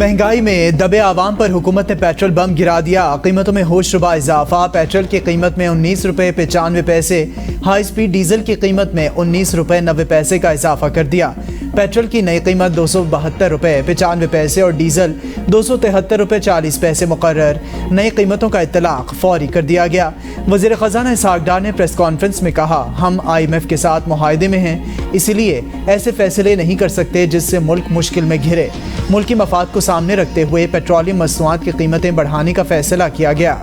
महंगाई में दबे आवाम पर हुकूमत ने पेट्रोल बम गिरा दिया। कीमतों में होशरुबा इजाफा। पेट्रोल की कीमत में 19 रुपये 95 पैसे, हाई स्पीड डीजल की कीमत में 19 रुपये 90 पैसे का इजाफा कर दिया। पेट्रोल की नई कीमत 272 रुपये 95 पैसे और डीजल 273 रुपये 40 पैसे मुकर्रर। नई कीमतों का इतलाक फौरी कर दिया गया। वज़ीर ख़ज़ाना इसहाक़ डार ने प्रेस कॉन्फ्रेंस में कहा, हम IMF के साथ मुआहदे में हैं, इसलिए ऐसे फैसले नहीं कर सकते जिससे मुल्क मुश्किल में घिरे। मुल्की मफाद को सामने रखते हुए पेट्रोलियम मसनूआत की कीमतें बढ़ाने का फैसला किया गया।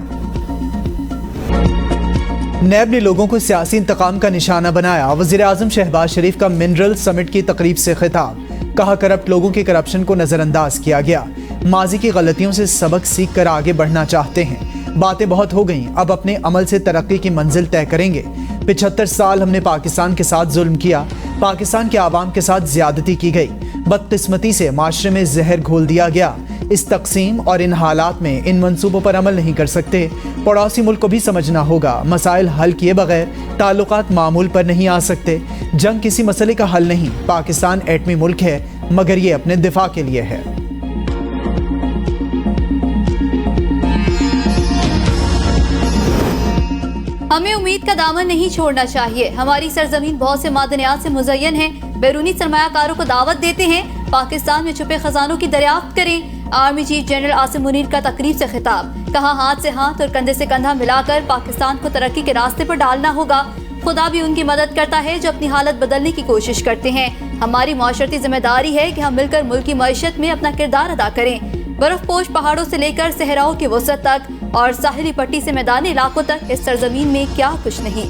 नैब ने लोगों को सियासी इंतकाम का निशाना बनाया। वज़ीर आज़म शहबाज शरीफ का मिनरल समिट की तकरीब से खिताब। कहा, करप्ट लोगों के करप्शन को नज़रअंदाज किया गया। माजी की गलतियों से सबक सीख कर आगे बढ़ना चाहते हैं। बातें बहुत हो गईं, अब अपने अमल से तरक्की की मंजिल तय करेंगे। 75 साल हमने पाकिस्तान के साथ जुल्म किया, पाकिस्तान के आवाम के साथ ज्यादती की गई। बदकिस्मती से माशरे में जहर घोल दिया गया। इस तकसीम और इन हालात में इन मंसूबों पर अमल नहीं कर सकते। पड़ोसी मुल्क को भी समझना होगा, मसाइल हल किए बगैर ताल्लुकात मामूल पर नहीं आ सकते। जंग किसी मसले का हल नहीं। पाकिस्तान एटमी मुल्क है, मगर ये अपने दिफा के लिए है। हमें उम्मीद का दामन नहीं छोड़ना चाहिए। हमारी सरजमीन बहुत से मादनियात से मुज़य्यन है। बैरूनी सरमायाकारों को दावत देते हैं, पाकिस्तान में छुपे खजानों की दरियाफ्त करें। Army chief general Asim Munir का तकरीब से खिताब। कहा, हाथ से हाथ और कंधे से कंधा मिलाकर पाकिस्तान को तरक्की के रास्ते पर डालना होगा। खुदा भी उनकी मदद करता है जो अपनी हालत बदलने की कोशिश करते हैं। हमारी माशरती जिम्मेदारी है कि हम मिलकर मुल्क की मईशत में अपना किरदार अदा करें। बर्फपोश पहाड़ों से लेकर सहराओं की वसत तक और साहिली पट्टी से मैदानी इलाकों तक इस सरजमीन में क्या कुछ नहीं।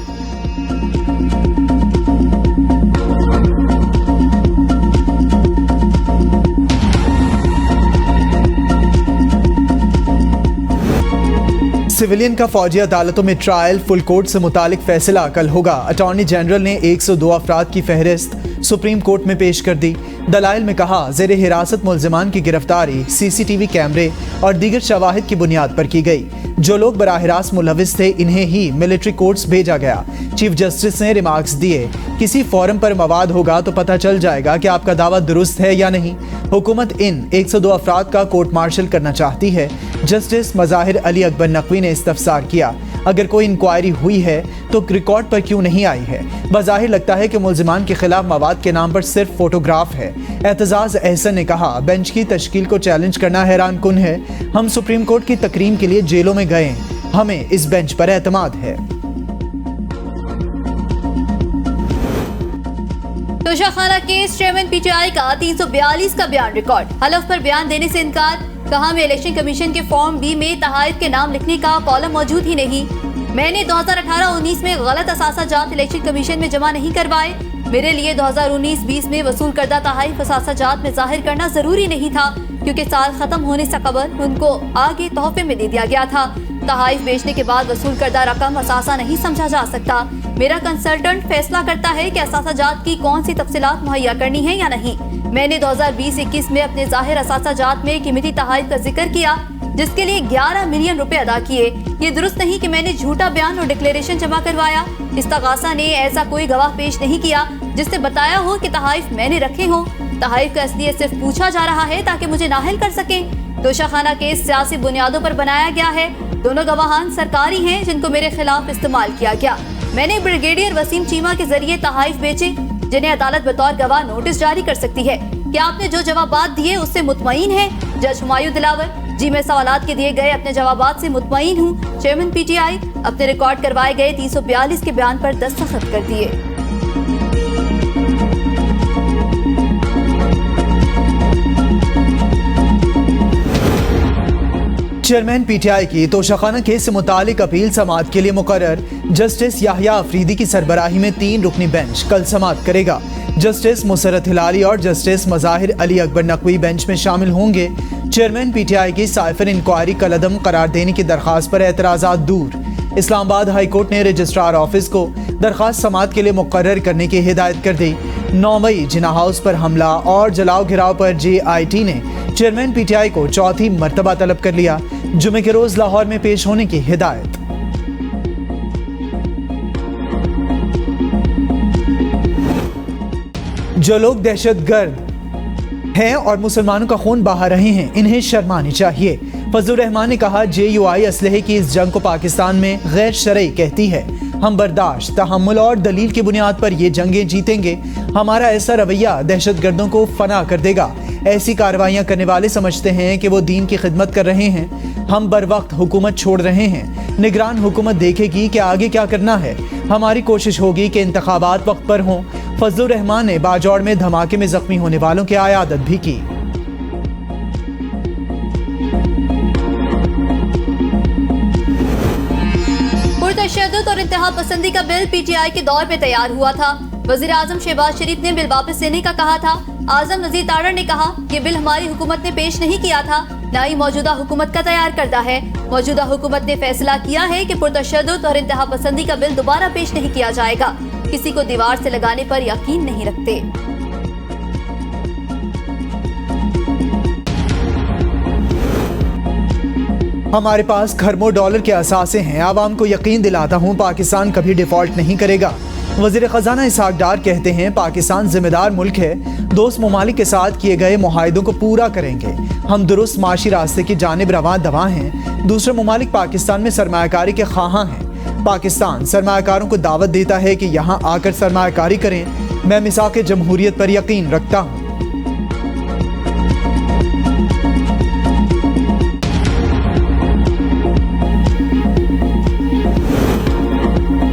सिविलियन का फौजी अदालतों में ट्रायल फुल कोर्ट से मुतालिक फैसला कल होगा। अटॉर्नी जनरल ने 102 अफराद की फहरिस्त सुप्रीम कोर्ट में पेश कर दी। दलाइल में कहा, ज़ेर हिरासत मुल्ज़िमान की गिरफ्तारी CCTV कैमरे और दीगर शवाहिद की बुनियाद पर की गई। जो लोग बराह रास्त मुलविस थे, इन्हें ही मिलिट्री कोर्ट्स भेजा गया। चीफ जस्टिस ने रिमार्क्स दिए, किसी फोरम पर मवाद होगा तो पता चल जाएगा कि आपका दावा दुरुस्त है या नहीं। हुकूमत इन 102 अफराद का कोर्ट मार्शल करना चाहती है। जस्टिस मज़ाहिर अली अकबर नकवी ने इस्तफसार किया, अगर कोई इंक्वायरी हुई है तो रिकॉर्ड पर क्यों नहीं आई है। बज़ाहिर लगता है कि मुल्ज़िमान के खिलाफ मवाद के नाम पर सिर्फ फोटोग्राफ है। एतजाज़ एहसन ने कहा, बेंच की तश्कील को चैलेंज करना हैरान कुन है। हम सुप्रीम कोर्ट की तकरीम के लिए जेलों में गए, हमें इस बेंच पर एतमाद है। तोशाखाना केस चेयरमैन PTI का 342 का बयान रिकॉर्ड। हलफ पर बयान देने से इनकार। कहा, मैं इलेक्शन कमीशन के फॉर्म B में तहाइफ के नाम लिखने का कॉलम मौजूद ही नहीं। मैंने 2018-19 में गलत असासाजात इलेक्शन कमीशन में जमा नहीं करवाए। मेरे लिए 2019-20 में वसूल करदा तहाइफ असासाजात में जाहिर करना जरूरी नहीं था, क्योंकि साल खत्म होने से कबल उनको आगे तोहफे में दे दिया गया था। तहाइफ बेचने के बाद वसूल करदा रकम असासा नहीं समझा जा सकता। मेरा कंसल्टेंट फैसला करता है कि असासाजात की कौन सी तफसीलात मुहैया करनी है या नहीं। मैंने 2020-21 में अपने जाहिर असासाजात में कीमती तहाइफ का जिक्र किया, जिसके लिए 11 मिलियन रुपए अदा किए। ये दुरुस्त नहीं कि मैंने झूठा बयान और डिक्लेरेशन जमा करवाया। इस्तगासा ने ऐसा कोई गवाह पेश नहीं किया जिससे बताया हो कि तहाइफ मैंने रखे हो। तहाइफ का असलियत सिर्फ पूछा जा रहा है ताकि मुझे नाअहल कर सके। तोशाखाना केस सियासी बुनियादों पर बनाया गया है। दोनों गवाहान सरकारी हैं जिनको मेरे खिलाफ इस्तेमाल किया गया। मैंने ब्रिगेडियर वसीम चीमा के जरिए तहाइफ बेचे, जिन्हें अदालत बतौर गवाह नोटिस जारी कर सकती है। क्या आपने जो जवाबात दिए उससे मुतमईन है? जज हुमायूं दिलावर, जी मैं सवालात के दिए गए अपने जवाबात से मुतमईन हूँ। चेयरमैन PTI अपने रिकॉर्ड करवाए गए 342 के बयान पर दस्तखत कर दिए। चेयरमैन PTI की तोशाखाना केस से मुतालिक अपील समाअत के लिए मुकर्रर। जस्टिस याहिया अफरीदी की सरबराही में 3 रुकनी बेंच कल समाअत करेगा। जस्टिस मुसरत हिलाली और जस्टिस मज़ाहिर अली अकबर नकवी बेंच में शामिल होंगे। चेयरमैन PTI की साइफर इंक्वायरी कलअदम करार देने की दरख्वास्त पर एतराज़ात दूर। इस्लामाबाद हाई कोर्ट ने रजिस्ट्रार ऑफिस को दरख्वास्त समाअत के लिए मुकर्रर करने की हिदायत कर दी। 9 मई जिना हाउस पर हमला और जलाओ घिराव पर JIT ने चेयरमैन PTI को चौथी मर्तबा तलब कर लिया। जुमे के रोज लाहौर में पेश होने की हिदायत। जो लोग दहशतगर्द हैं और मुसलमानों का खून बहा रहे हैं, इन्हें शर्मानी चाहिए। फजलुर रहमान ने कहा, JUI असलहे की इस जंग को पाकिस्तान में गैर शरई कहती है। हम बर्दाश्त, तहम्मुल और दलील की बुनियाद पर ये जंगें जीतेंगे। हमारा ऐसा रवैया दहशतगर्दों को फना कर देगा। ऐसी कार्रवाइयाँ करने वाले समझते हैं कि वो दीन की खिदमत कर रहे हैं। हम बर वक्त हुकूमत छोड़ रहे हैं। निगरान हुकूमत देखेगी कि आगे क्या करना है। हमारी कोशिश होगी कि इंतखाबात वक्त पर हों। फजलुर रहमान ने बाजौड़ में धमाके में जख्मी होने वालों की आयादत भी की। पुरतशद्दुद और इंतहा पसंदी का बिल PTI के दौर में तैयार हुआ था। वजीर आजम शहबाज शरीफ ने बिल वापस लेने का कहा था। आजम नजीर तारड़ ने कहा, ये बिल हमारी हुकूमत ने पेश नहीं किया था, न ही मौजूदा हुकूमत का तैयार करदा है। मौजूदा हुकूमत ने फैसला किया है कि पुरतशद्दुद और इंतहा पसंदी का बिल दोबारा पेश नहीं किया जाएगा। किसी को दीवार से लगाने पर यकीन नहीं रखते। हमारे पास खरबों डॉलर के असासे हैं। आवाम को यकीन दिलाता हूँ, पाकिस्तान कभी डिफॉल्ट नहीं करेगा। वज़ीर ख़जाना इसहाक डार कहते हैं, पाकिस्तान जिम्मेदार मुल्क है। दोस्त ममालिक के साथ किए गए मुआहिदों को पूरा करेंगे। हम दुरुस्त माशी रास्ते की जानिब रवां दवा हैं। दूसरे ममालिक पाकिस्तान में सरमायाकारी के ख्वाहां हैं। पाकिस्तान सरमायाकारों को दावत देता है कि यहाँ आकर सरमायाकारी करें। मैं मिसाक जमहूरियत पर यकीन रखता हूँ।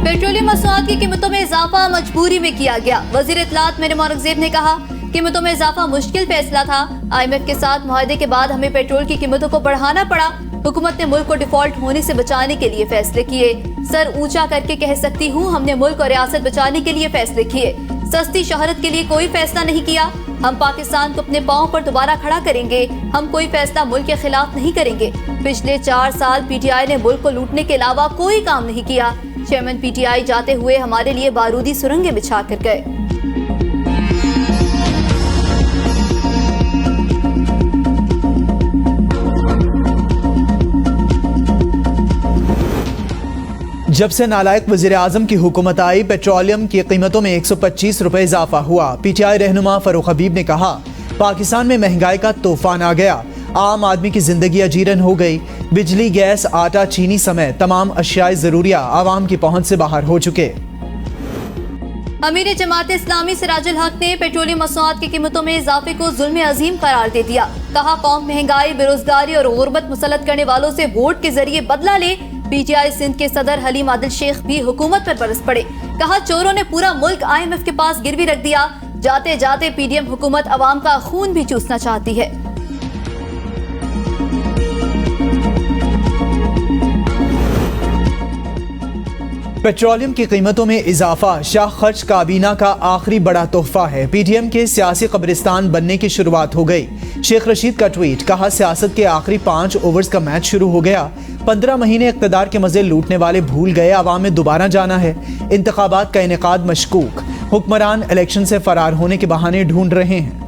पेट्रोलियम मसनूआत की कीमतों में इजाफा मजबूरी में किया गया। वजीर इत्तलात मेरे औरंगजेब ने कहा, कीमतों में इजाफा मुश्किल फैसला था। IMF के साथ मुआहदे के बाद हमें पेट्रोल की कीमतों को बढ़ाना पड़ा। हुकूमत ने मुल्क को डिफॉल्ट होने से बचाने के लिए फैसले किए। सर ऊंचा करके कह सकती हूँ, हमने मुल्क और रियासत बचाने के लिए फैसले किए। सस्ती शोहरत के लिए कोई फैसला नहीं किया। हम पाकिस्तान को अपने पांव पर दोबारा खड़ा करेंगे। हम कोई फैसला मुल्क के खिलाफ नहीं करेंगे। पिछले 4 साल PTI ने मुल्क को लूटने के अलावा कोई काम नहीं किया। चेयरमैन PTI जाते हुए हमारे लिए बारूदी सुरंगें बिछा कर गए। जब से नालायक वजीर आजम की हुकूमत आई, पेट्रोलियम की कीमतों में 125 रुपए इजाफा हुआ। PTI रहनुमा फरूख हबीब ने कहा, पाकिस्तान में महंगाई का तूफान आ गया। आम आदमी की जिंदगी अजीरन हो गई। बिजली, गैस, आटा, चीनी समेत तमाम अशियाए जरूरिया आवाम की पहुंच से बाहर हो चुके। अमीर जमात इस्लामी सिराजुल हक ने पेट्रोलियम मसनूआत की कीमतों में इजाफे को जुल्म अजीम करार दे दिया। कहा, कौम महंगाई, बेरोजगारी और गुर्बत मुसल्लत करने वालों से वोट के जरिए बदला ले। PTI सिंध के सदर हलीम आदिल शेख भी हुकूमत पर बरस पड़े। कहा, चोरों ने पूरा मुल्क IMF के पास गिरवी रख दिया। जाते जाते PDM हुकूमत अवाम का खून भी चूसना चाहती है। पेट्रोलियम की कीमतों में इजाफा शाह खर्च काबीना का आखिरी बड़ा तोहफा है। PDM के सियासी कब्रिस्तान बनने की शुरुआत हो गई। शेख रशीद का ट्वीट, कहा, सियासत के आखिरी 5 ओवर्स का मैच शुरू हो गया। 15 महीने इक़्तिदार के मजे लूटने वाले भूल गए, अवाम में दोबारा जाना है। इंतखाबात का इनेकाद मशकूक। हुक्मरान इलेक्शन से फरार होने के बहाने ढूंढ रहे हैं।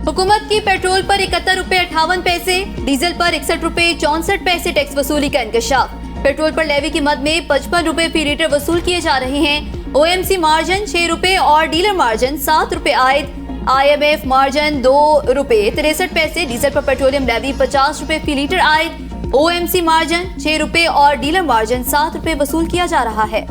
हुकूमत की पेट्रोल पर 71 रुपए 58 पैसे, डीजल पर 61 रुपए 64 पैसे टैक्स वसूली का इंकशाफ। पेट्रोल पर लेवी की मद में 55 रुपए फी लीटर वसूल किए जा रहे हैं। OMC मार्जिन 6 रुपए और डीलर मार्जिन 7 रुपए आयद। IMF मार्जिन 2 रुपए 63 पैसे। डीजल पर पेट्रोलियम लेवी 50 रुपए फी लीटर आयद। OMC मार्जिन 6 रुपए और डीलर मार्जिन 7 रुपए वसूल किया जा रहा है।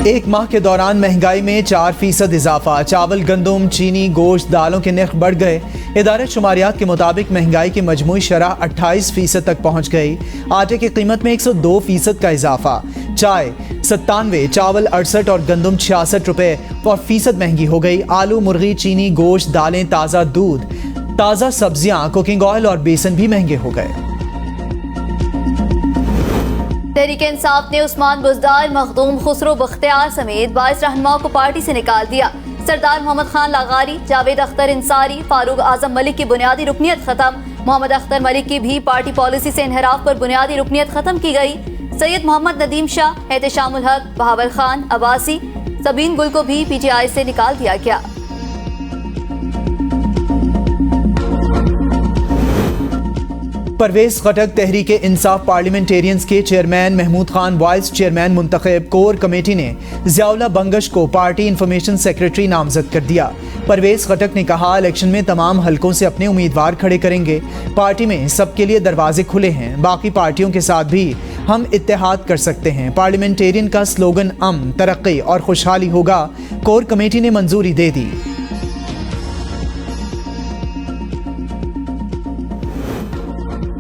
एक माह के दौरान महंगाई में 4% इजाफा। चावल, गंदम, चीनी, गोश्त, दालों के नर्ख बढ़ गए। इदारे शुमारियात के मुताबिक महंगाई की मजमूई शरह 28% तक पहुंच गई। आटे की कीमत में 102% का इजाफा। चाय 97, चावल 68 और गंदम 66 रुपए फीसद महंगी हो गई। आलू, मुर्गी, चीनी, गोश्त, दालें, ताज़ा दूध, ताज़ा सब्जियां, कुकिंग ऑयल और बेसन भी महंगे हो गए। तहरीक इंसाफ ने उस्मान बुज़दार, मखदूम खुसरो बख्तियार समेत 22 रहनुमाओं को पार्टी से निकाल दिया। सरदार मोहम्मद खान लागारी, जावेद अख्तर इंसारी, फारूक आजम मलिक की बुनियादी रुकनियत खत्म। मोहम्मद अख्तर मलिक की भी पार्टी पॉलिसी से इनहराफ पर बुनियादी रुकनियत खत्म की गई। सैयद मोहम्मद नदीम शाह, एहतशामुल हक, बहावल खान, अब्बासी, सबीन गुल को भी PTI से निकाल दिया गया। परवेज खटक तहरीक इंसाफ पार्लियामेंटेरियंस के chairman Mahmood Khan vice chairman मुंतखब। कोर कमेटी ने ज़ियाउल्लाह बंगश को पार्टी इंफॉर्मेशन सेक्रेटरी नामजद कर दिया। परवेज खटक ने कहा, इलेक्शन में तमाम हलकों से अपने उम्मीदवार खड़े करेंगे। पार्टी में सबके लिए दरवाजे खुले हैं, बाकी पार्टियों के साथ भी हम इत्तेहाद कर सकते हैं। पार्लियामेंटेरियन का स्लोगन अमन, तरक्की और खुशहाली होगा। कोर कमेटी ने मंजूरी दे दी।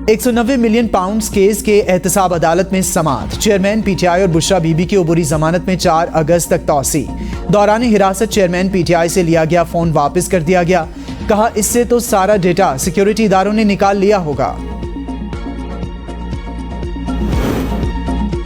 £190 मिलियन केस के एहतसाब अदालत में समाअत। चेयरमैन पीटीआई और बुशरा बीबी की अबूरी जमानत में 4 अगस्त तक तौसी। दौरान हिरासत चेयरमैन पीटीआई से लिया गया फोन वापस कर दिया गया। कहा, इससे तो सारा डेटा सिक्योरिटी इदारों ने निकाल लिया होगा।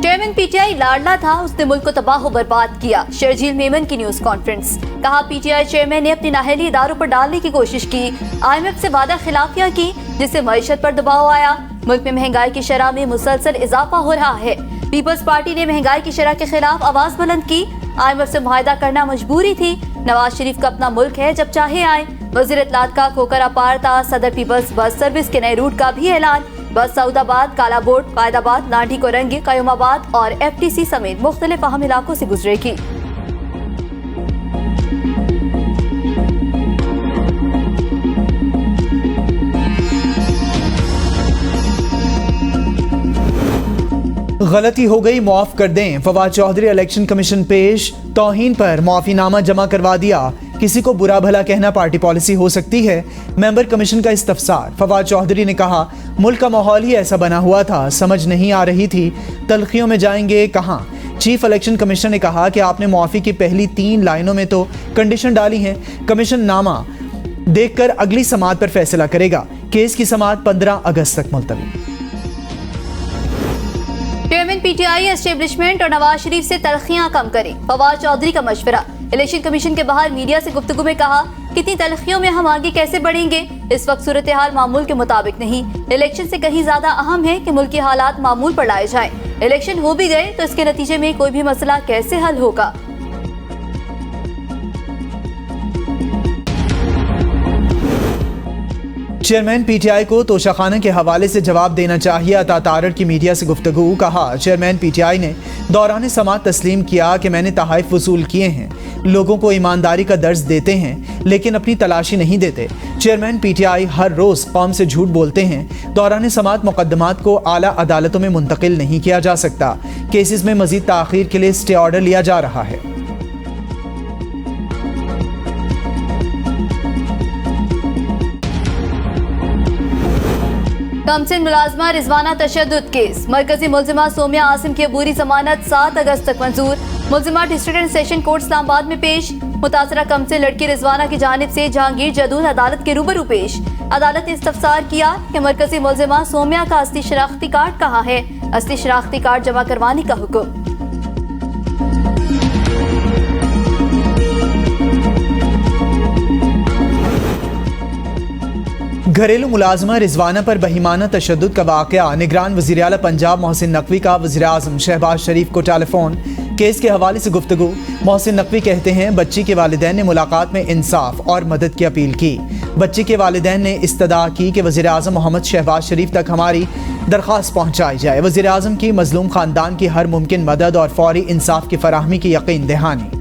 चेयरमैन पीटीआई लाडला था, उसने मुल्क को तबाह व बर्बाद किया। शर्जील मेमन की न्यूज कॉन्फ्रेंस। कहा, पीटीआई चेयरमैन ने अपनी नाअहली इदारों पर डालने की कोशिश की। IMF से वादा खिलाफियां की, जिससे मईशत पर दबाव आया। मुल्क में महंगाई की शरह में मुसलसल इजाफा हो रहा है। पीपल्स पार्टी ने महंगाई की शरह के खिलाफ आवाज बुलंद की। IMF से मुआहदा करना मजबूरी थी। नवाज शरीफ का अपना मुल्क है, जब चाहे आए। वजीर इत्तलात का खोकर अपार था। सदर पीपल्स बस सर्विस के नए रूट का भी ऐलान। बस सऊदाबाद, कालाबोट, कायदाबाद, लाठी कोरंगी, कयूमाबाद और FTC समेत मुख्तलिफ अहम इलाकों से गुजरेगी। गलती हो गई, माफ कर दें। फवाद चौधरी इलेक्शन कमीशन पेश। तौहीन पर माफीनामा जमा करवा दिया। किसी को बुरा भला कहना पार्टी पॉलिसी हो सकती है। मेंबर कमीशन का इस्तफसार। फवाद चौधरी ने कहा, मुल्क का माहौल ही ऐसा बना हुआ था, समझ नहीं आ रही थी तलखियों में जाएंगे कहाँ। चीफ इलेक्शन कमिश्नर ने कहा कि आपने मुआफी की पहली 3 लाइनों में तो कंडीशन डाली हैं। कमीशन नामा देखकर अगली समाअत पर फैसला करेगा। केस की समाअत 15 अगस्त तक मुलतवी। चेयरमैन पीटीआई एस्टेब्लिशमेंट और नवाज शरीफ से तलखियां कम करें, फवाद चौधरी का मशवरा। इलेक्शन कमीशन के बाहर मीडिया से गुफ्तगू में कहा, कितनी तलखियों में हम आगे कैसे बढ़ेंगे। इस वक्त सूरत हाल मामूल के मुताबिक नहीं, इलेक्शन से कहीं ज्यादा अहम है कि मुल्की हालात मामूल पर लाए जाएं। इलेक्शन हो भी गए तो इसके नतीजे में कोई भी मसला कैसे हल होगा। चेयरमैन पीटीआई को तोशाखाना के हवाले से जवाब देना चाहिए। अता तारड़ की मीडिया से गुफ्तगू। कहा, चेयरमैन पीटीआई ने दौरान समाअत तस्लीम किया कि मैंने तहाइफ वसूल किए हैं। लोगों को ईमानदारी का दर्ज देते हैं लेकिन अपनी तलाशी नहीं देते। चेयरमैन पीटीआई हर रोज कौम से झूठ बोलते हैं। दौरान समाअत मुकदमात को आला अदालतों में मुंतकिल नहीं किया जा सकता। केसेस में मजीद ताखीर के लिए स्टे ऑर्डर लिया जा रहा है। कमसिन मुलाजमा रिजवाना तशद्दुद केस। मरकजी मुलजिमा सोमिया आसिम की अबूरी जमानत 7 अगस्त तक मंजूर। मुलजिमा district and session court Islamabad में पेश। मुतासरा कमसिन लड़की रिजवाना की जानिब से जहांगीर जदूद अदालत के रूबरू पेश। अदालत ने इस्तफसार किया कि मरकजी मुलजिमा सोमिया का असली शनाख्ती कार्ड कहाँ है। असली शनाख्ती कार्ड जमा करवाने का हुक्म। घरेलू मुलाजमा रिजवाना पर बहिमाना तशद्दुद का वाक़या। निगरान वज़ीर आला पंजाब मोहसिन नकवी का वज़ीर आज़म शहबाज शरीफ को टेलीफोन। केस के हवाले से गुफ्तगू। मोहसिन नकवी कहते हैं, बच्ची के वालिदैन ने मुलाकात में इंसाफ और मदद की अपील की। बच्ची के वालिदैन ने इस्तदा की कि वज़ीर आज़म मोहम्मद शहबाज शरीफ तक हमारी दरख्वास्त पहुँचाई जाए। वज़ीर आज़म की मजलूम ख़ानदान की हर मुमकिन मदद और फौरी इंसाफ की फराहमी की यकीन दहानी।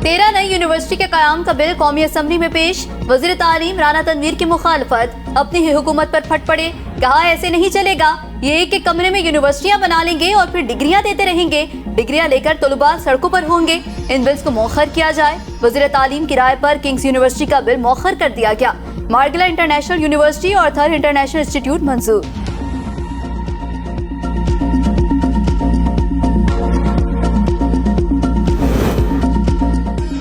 13 नई यूनिवर्सिटी के कयाम का बिल कौमी असम्बली में पेश। वज़ीर तालीम राना तनवीर की मुखालफत। अपनी ही हुकूमत पर फट पड़े। कहा, ऐसे नहीं चलेगा। ये एक कमरे में यूनिवर्सिटियां बना लेंगे और फिर डिग्रियां देते रहेंगे। डिग्रियां लेकर तलबा सड़कों पर होंगे। इन बिल्स को मौखर किया जाए। वज़ीर तालीम की राय पर किंग्स यूनिवर्सिटी का बिल मौखर कर दिया गया। मार्गला इंटरनेशनल यूनिवर्सिटी और थर इंटरनेशनल इंस्टीट्यूट मंजूर।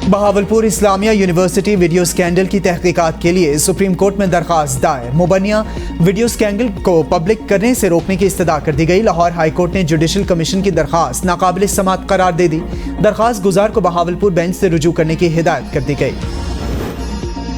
Bahawalpur Islamia university video scandal की तहकीकात के लिए सुप्रीम कोर्ट में दरखास्त दायर। मुबैना वीडियो स्कैंडल को पब्लिक करने से रोकने की इस्तदा कर दी गई। लाहौर हाई कोर्ट ने जुडिशल कमीशन की दरखास्त नाकाबिल समाअत करार दे दी। दरखास्त गुजार को बहावलपुर बेंच से रुजू करने की हिदायत कर दी गई।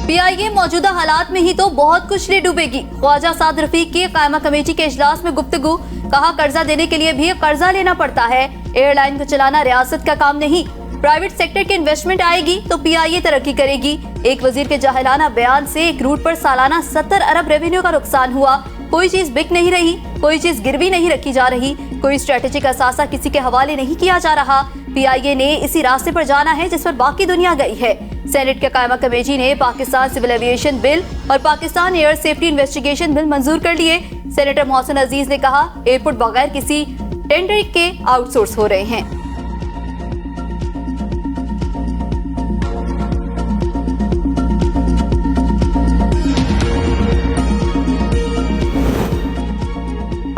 PIA मौजूदा हालात में ही तो बहुत कुछ ले डूबेगी। ख्वाजा साद रफीक की कायमा कमेटी के इजलास में गुफ्तगू। कहा, कर्जा देने के लिए भी कर्जा लेना पड़ता है। एयरलाइन को चलाना रियासत का काम नहीं। प्राइवेट सेक्टर की इन्वेस्टमेंट आएगी तो पीआईए तरक्की करेगी। एक वजीर के जाहिलाना बयान से एक रूट पर सालाना 70 अरब रेवेन्यू का नुकसान हुआ। कोई चीज बिक नहीं रही, कोई चीज गिरवी नहीं रखी जा रही, कोई स्ट्रेटेजिक असासा किसी के हवाले नहीं किया जा रहा। पीआईए ने इसी रास्ते पर जाना है जिस पर बाकी दुनिया गई है। सेनेट के कायमा कमेटी ने पाकिस्तान सिविल एविएशन बिल और Pakistan air safety investigation bill मंजूर कर लिए। सेनेटर मोहसिन अजीज ने कहा, एयरपोर्ट बगैर किसी टेंडर के आउटसोर्स हो रहे हैं।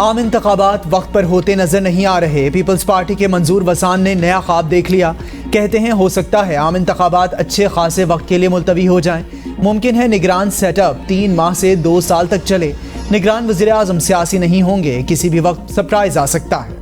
आम इंतखाबात वक्त पर होते नजर नहीं आ रहे। पीपल्स पार्टी के मंजूर वसान ने नया ख्वाब देख लिया। कहते हैं हो सकता है आम इंतखाबात अच्छे खासे वक्त के लिए मुलतवी हो जाएं। मुमकिन है निगरान सेटअप 3 माह से 2 साल तक चले। निगरान वज़ीर आज़म सियासी नहीं होंगे, किसी भी वक्त सरप्राइज आ सकता है।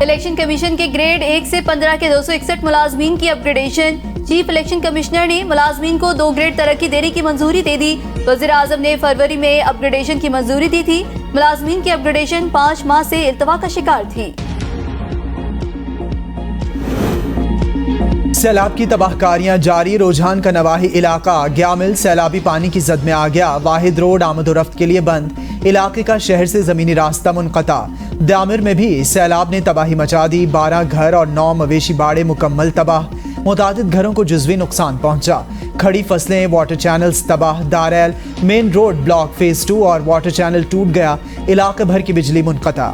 इलेक्शन कमीशन के ग्रेड 1 से 15 के 261 मुलाजमीन की अपग्रेडेशन। चीफ इलेक्शन कमिश्नर ने मुलाजमीन को 2 ग्रेड तरक्की देने की मंजूरी दे दी। वज़ीर आज़म ने फरवरी में अपग्रेडेशन की मंजूरी दी थी। मुलाजमीन की अपग्रेडेशन 5 माह से इल्तवा का शिकार थी। सैलाब की तबाहकारियां जारी। रुझान का नवाही इलाका ग्यामिल सैलाबी पानी की जद में आ गया। वाहिद रोड आमदोरफ्त के लिए बंद। इलाके का शहर से जमीनी रास्ता मुनक़ता। दामिर में भी सैलाब ने तबाही मचा दी। 12 घर और 9 मवेशी बाड़े मुकम्मल तबाह। मुतादिद घरों को जुज़वी नुकसान पहुंचा। खड़ी फसलें, वाटर चैनल्स तबाह। दारैल मेन रोड ब्लॉक फेज 2 और वाटर चैनल टूट गया। इलाके भर की बिजली मुनक़ता।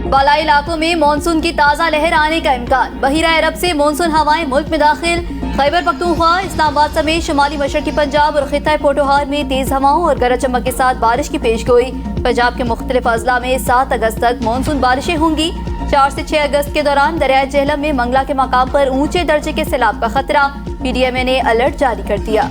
बालाई इलाकों में मानसून की ताज़ा लहर आने का इम्कान। बहीरा अरब से मानसून हवाएं मुल्क में दाखिल। खैबर पख्तूनख्वा, इस्लामाबाद समेत शुमाली मशरकी पंजाब और खित्ता पोटोहार में तेज हवाओं और गरज चमक के साथ बारिश की पेशगोई। पंजाब के मुख्तलिफ अजला में 7 अगस्त तक मानसून बारिशें होंगी। 4 से 6 अगस्त के दौरान दरिया झेलम में मंगला के मकाम पर ऊंचे दर्जे के सैलाब का खतरा। पीडीएमए ने अलर्ट जारी कर दिया।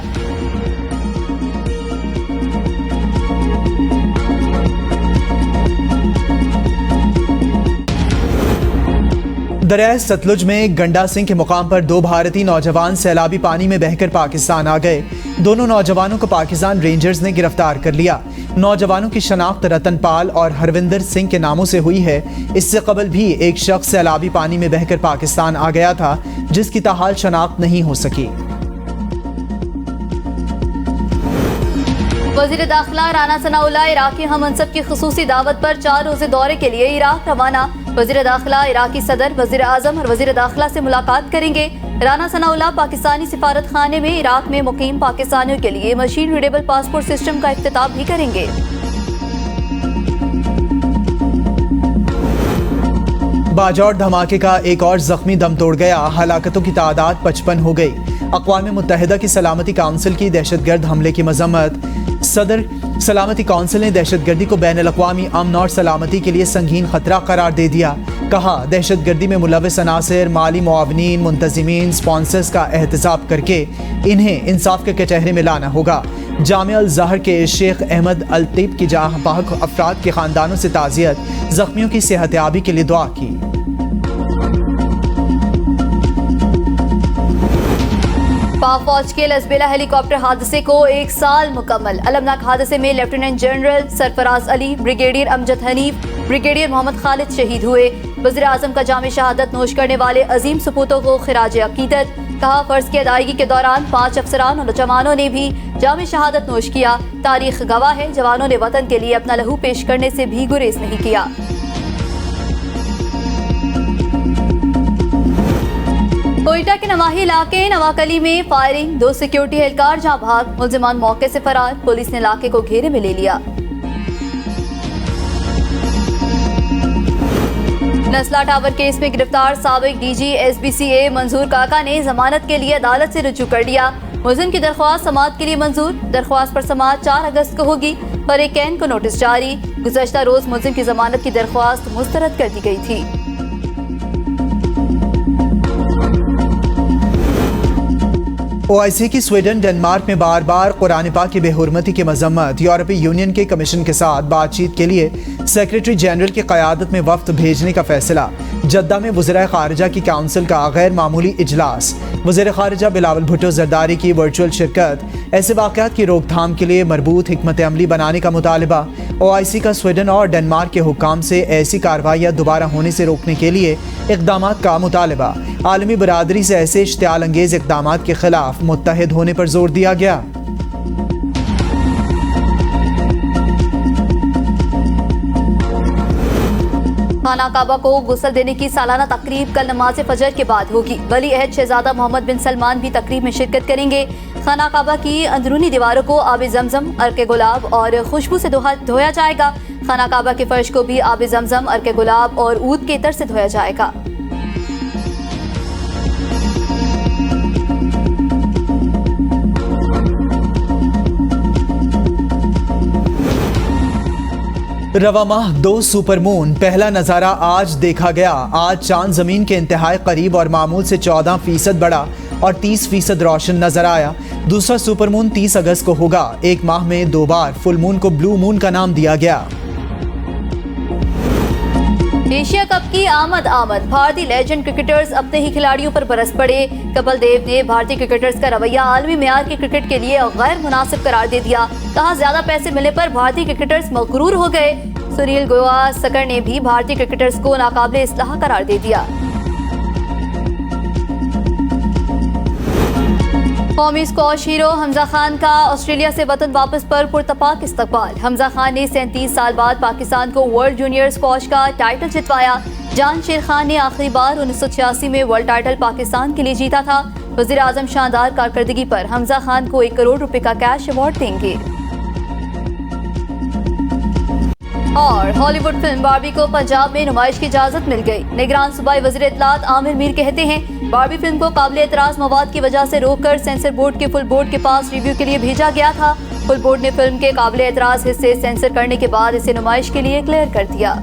दरिया सतलुज में गंडा सिंह के मुकाम पर 2 भारतीय नौजवान सैलाबी पानी में बहकर पाकिस्तान आ गए। दोनों नौजवानों को पाकिस्तान रेंजर्स ने गिरफ्तार कर लिया। नौजवानों की शनाख्त रतनपाल और हरविंदर सिंह के नामों से हुई है। इससे कबल भी एक शख्स सैलाबी पानी में बहकर पाकिस्तान आ गया था, जिसकी ताहाल शनाख्त नहीं हो सकी। वज़ीर दाखिला राना सनाउल्लाह इराकी हममनसब की खुसूसी दावत पर 4 रोज़े दौरे के लिए इराक रवाना। वज़ीर दाखिला इराकी सदर, वज़ीर आज़म और वज़ीर दाखिला से मुलाकात करेंगे। राना सनाउल्लाह पाकिस्तानी सिफारत खाने में इराक में मुकीम पाकिस्तानियों के लिए मशीन रीडेबल पासपोर्ट सिस्टम का इफ्तिताह भी करेंगे। बाजौर धमाके का एक और जख्मी दम तोड़ गया। हलाकतों की तादाद 55 हो गई। अक़वाम मुत्तहिदा की सलामती काउंसिल की दहशतगर्द हमले की मजम्मत। सदर सलामती काउंसिल ने दहशतगर्दी को बैनुल-अक़वामी अमन और सलामती के लिए संगीन खतरा करार दे दिया। कहा, दहशतगर्दी में मुलव्वस अनासिर, माली मुआवनीन, मुंतजिमीन, स्पॉन्सर्स का एहतसाब करके इन्हें इंसाफ के कचहरे में लाना होगा। जामिया अल ज़हर के शेख अहमद अल तीब की जाँ बाहक अफराद के खानदानों से ताज़ियत, जख्मियों की सेहतयाबी के लिए दुआ की। पाक फौज के लसबेला हेलीकॉप्टर हादसे को 1 साल मुकम्मल। अलमनाक हादसे में lieutenant general Sarfaraz Ali, brigadier Amjad Hanif, brigadier Mohammad Khalid शहीद हुए। वज़ीर आज़म का जामे शहादत नोश करने वाले अजीम सपूतों को खिराज अकीदत। कहा, फर्ज की अदायगी के दौरान 5 अफसरान और जवानों ने भी जामे शहादत नोश किया। तारीख गवाह है, जवानों ने वतन के लिए अपना लहू पेश करने से भी गुरेज नहीं किया। कोयटा के नवाही इलाके नवाकली में फायरिंग, 2 सिक्योरिटी एहलकार जहां भाग, मुलजिमान मौके से फरार। पुलिस ने इलाके को घेरे में ले लिया। नस्ला टावर केस में गिरफ्तार साबिक डीजी SBCA मंजूर काका ने जमानत के लिए अदालत से रुजू कर लिया। मुलजिम की दरख्वास्त समाअत के लिए मंजूर। दरख्वास्त पर समाअत 4 अगस्त को होगी। फरीकैन को नोटिस जारी। गुज़श्ता रोज मुलजिम की जमानत की दरख्वास्त मुस्तरद कर दी गई थी। OIC की स्वीडन डेनमार्क में बार बार कुरान पाक की बेहुरमती की मजम्मत। यूरोपीय यूनियन के कमीशन के साथ बातचीत के लिए सेक्रेटरी जनरल की क़यादत में वफ्द भेजने का फैसला। जद्दा में वज़ीर ख़ारिजा की काउंसिल का गैर मामूली इजलास, वज़ीर ख़ारिजा बिलावल भुट्टो ज़रदारी की वर्चुअल शिरकत, ऐसे वाक़यात की रोकथाम के लिए मरबूत हिकमत अमली बनाने का मुतालबा। OIC का स्वीडन और डेनमार्क के हुक्काम से ऐसी कार्रवाइयाँ दोबारा होने से रोकने के लिए इक़दामात का मुतालबा। आलमी बरादरी से ऐसे इश्तियाल अंगेज़ इक़दामात के खिलाफ मुत्तहिद होने पर जोर दिया गया। खाना काबा को गुस्ल देने की सालाना तकरीब कल नमाज फजर के बाद होगी। वली अहद शहजादा मोहम्मद बिन सलमान भी तकरीब में शिरकत करेंगे। खाना काबा की अंदरूनी दीवारों को आब जमजम, अर्के गुलाब और खुशबू से धोया जाएगा। खाना काबा के फर्श को भी आब जमजम, अर्के गुलाब और ऊद के इतर से धोया जाएगा। रवा माह 2 सुपर मून, पहला नज़ारा आज देखा गया। आज चांद ज़मीन के इंतहाई करीब और मामूल से 14% बड़ा और 30% रोशन नजर आया। दूसरा सुपर मून 30 अगस्त को होगा। एक माह में 2 बार फुल मून को ब्लू मून का नाम दिया गया। एशिया कप की आमद। भारतीय लेजेंड क्रिकेटर्स अपने ही खिलाड़ियों पर बरस पड़े। कपिल देव ने भारतीय क्रिकेटर्स का रवैया आलमी मेयार के क्रिकेट के लिए गैर मुनासिब करार दे दिया। कहा, ज्यादा पैसे मिलने पर भारतीय क्रिकेटर्स मगरूर हो गए। सुनील गावस्कर ने भी भारतीय क्रिकेटर्स को नाकाबिले इस्लाह करार दे दिया। कौमी स्क्वॉश हीरो हमजा खान का ऑस्ट्रेलिया से वतन वापस पर पुरतपाक इस्तकबाल। हमजा खान ने 37 साल बाद पाकिस्तान को वर्ल्ड जूनियर स्क्वॉश का टाइटल जितवाया। जान शेर खान ने आखिरी बार 1986 में वर्ल्ड टाइटल पाकिस्तान के लिए जीता था। वज़ीर आज़म शानदार कारकर्दगी पर हमजा खान को 1 करोड़ रुपए का कैश अवार्ड देंगे। और हॉलीवुड फिल्म बार्बी को पंजाब में नुमाइश की इजाजत मिल गई। निगरान सूबाई वज़ीर इत्तलात आमिर मीर कहते हैं, बार्बी फिल्म को काबिल एतराज मवाद की वजह से रोककर सेंसर बोर्ड के फुल बोर्ड के पास रिव्यू के लिए भेजा गया था। फुल बोर्ड ने फिल्म के काबिल एतराज हिस्से सेंसर करने के बाद इसे नुमाइश के लिए क्लियर कर दिया।